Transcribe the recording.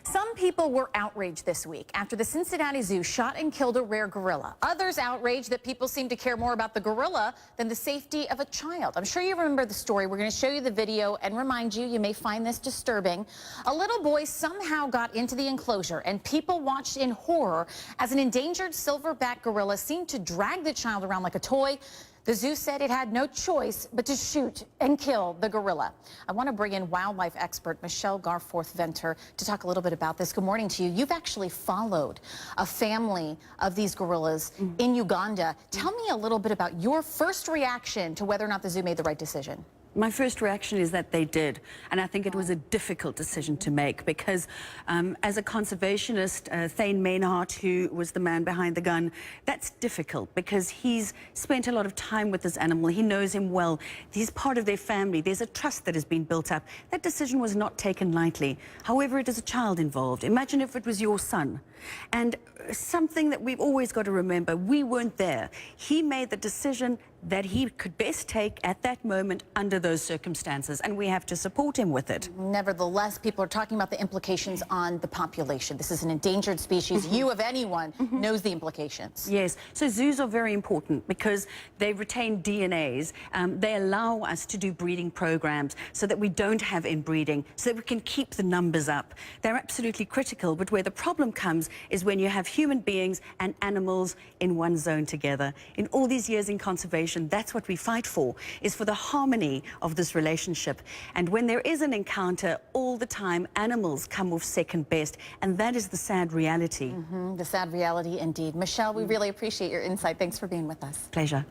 Some people were outraged this week after the Cincinnati Zoo shot and killed a rare gorilla. Others outraged that people seem to care more about the gorilla than the safety of a child. I'm sure you remember the story. We're going to show you the video and remind you, you may find this disturbing. A little boy somehow got into the enclosure and people watched in horror as an endangered silverback gorilla seemed to drag the child around like a toy. The zoo said it had no choice but to shoot and kill the gorilla. I want to bring in wildlife expert Michelle Garforth-Venter to talk a little bit about this. Good morning to you. You've actually followed a family of these gorillas in Uganda. Tell me a little bit about your first reaction to whether or not the zoo made the right decision. My first reaction is that they did, and I think it was a difficult decision to make because as a conservationist, Thane Mynhart, who was the man behind the gun, that's difficult because he's spent a lot of time with this animal. He knows him well. He's part of their family. There's a trust that has been built up. That decision was not taken lightly. However, it is a child involved. Imagine if it was your son. And something that we've always got to remember, we weren't there. He made the decision that he could best take at that moment under those circumstances, and we have to support him with it. Nevertheless, people are talking about the implications on the population. This is an endangered species. You, of anyone, knows the implications. Yes, so zoos are very important because they retain DNAs. They allow us to do breeding programs so that we don't have inbreeding, so that we can keep the numbers up. They're absolutely critical, but where the problem comes is when you have human beings and animals in one zone together. In all these years in conservation, that's what we fight for, is for the harmony of this relationship. And when there is an encounter, all the time animals come off second best, and that is the sad reality. The sad reality indeed. Michelle, we really appreciate your insight. Thanks for being with us. Pleasure.